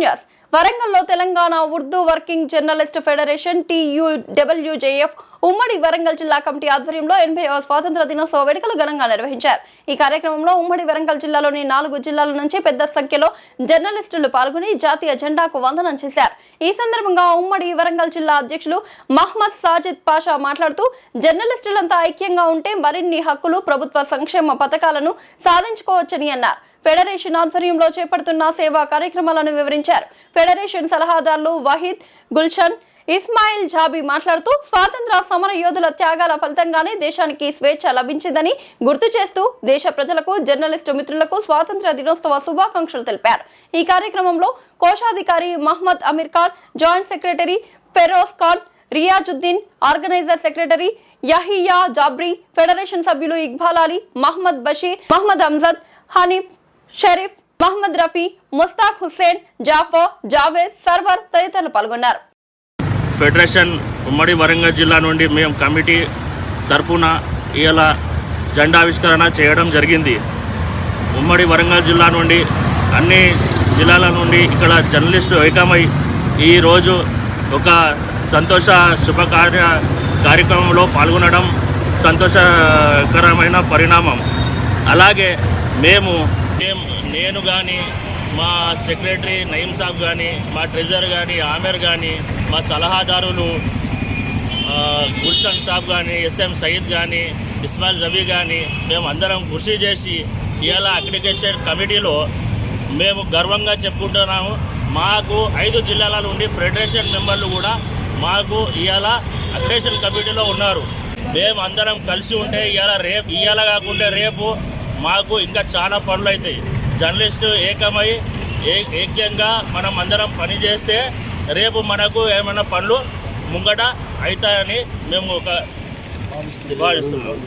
News వరంగల్లో Telangana Urdu working journalist federation TUWJF ఉమ్మడి వరంగల్ జిల్లా కమిటీ ఆధ్వర్యంలో 80వ స్వాతంత్ర దినోత్సవ వేడుకలు ఘనంగా నిర్వహించారు। ఈ కార్యక్రమంలో ఉమ్మడి వరంగల్ జిల్లాలోని 4 జిల్లాల నుంచి పెద్ద సంఖ్యలో జర్నలిస్టులు పాల్గొని జాతీయ జెండాకు వందనం చేశారు। ఈ సందర్భంగా ఉమ్మడి వరంగల్ జిల్లా అధ్యక్షులు మహమ్మద్ సాజిద్ పాషా మాట్లాడుతూ జర్నలిస్టులంతా ఐక్యంగా ఉంటే మరిన్ని హక్కులు ప్రభుత్వ సంక్షేమ పథకాలను సాధించుకోవచ్చని అన్నారు। ఫెడరేషన్ ఆధ్వర్యంలో చేపడుతున్న సేవా కార్యక్రమాలను వివరించారు। ఫెడరేషన్ సలహాదారులు వహీద్, గుల్షన్, ఇస్మాయిల్ జాబీ మాట్లాడుతూ స్వాతంత్ర సమర యోధుల త్యాగాల ఫలితంగానే దేశానికి స్వేచ్ఛ లభించిందని గుర్తు చేస్తూ దేశ ప్రజలకు జర్నలిస్టు మిత్రులకు స్వాతంత్ర దినోత్సవ శుభాకాంక్షలు తెలిపారు। ఈ కార్యక్రమంలో కోశాధికారి Mohammed Ameer Khan, joint secretary Feroz Khan, Riyazuddin, organiser secretary Yahiya Jabri, federation సభ్యులు ఇక్బాల్ అలీ, మహమ్మద్ బషీర్, మహమ్మద్ అంజద్, హనీఫ్, షరీఫ్, మహమ్మద్ రఫీ, ముస్తాక్ హుస్సేన్, జాఫర్, జావేద్, సర్వర్ తదితరులు పాల్గొన్నారు। ఫెడరేషన్ ఉమ్మడి వరంగల్ జిల్లా నుండి మేము కమిటీ తరపున ఇలా జెండావిష్కరణ చేయడం జరిగింది। ఉమ్మడి వరంగల్ జిల్లా నుండి అన్ని జిల్లాల నుండి ఇక్కడ జర్నలిస్టు ఏకమై ఈరోజు ఒక సంతోష కార్యక్రమంలో పాల్గొనడం సంతోషకరమైన పరిణామం। అలాగే నేను కానీ మా సెక్రటరీ నయీం సాబ్ కానీ మా ట్రెజరర్ కానీ ఆమెర్ కానీ మా సలహాదారులు గుల్షన్ సాబ్ కానీ SM సయీద్ కానీ ఇస్మాయిల్ జబీ కానీ మేము అందరం కృషి చేసి ఇవాళ అక్రిడిటేషన్ కమిటీలో మేము గర్వంగా చెప్పుకుంటున్నాము। మాకు 5 జిల్లాల నుండి ఫెడరేషన్ మెంబర్లు కూడా మాకు ఇవాళ అక్రిడిటేషన్ కమిటీలో ఉన్నారు। మేము అందరం కలిసి ఉంటే ఇవాళ కాకుంటే రేపు మాకు ఇంకా చాలా పనులు అవుతాయి। జర్నలిస్టు ఏకమై ఏక్యంగా మనం అందరం పని చేస్తే రేపు మనకు ఏమైనా పనులు ముంగట అవుతాయని మేము భావిస్తున్నాం।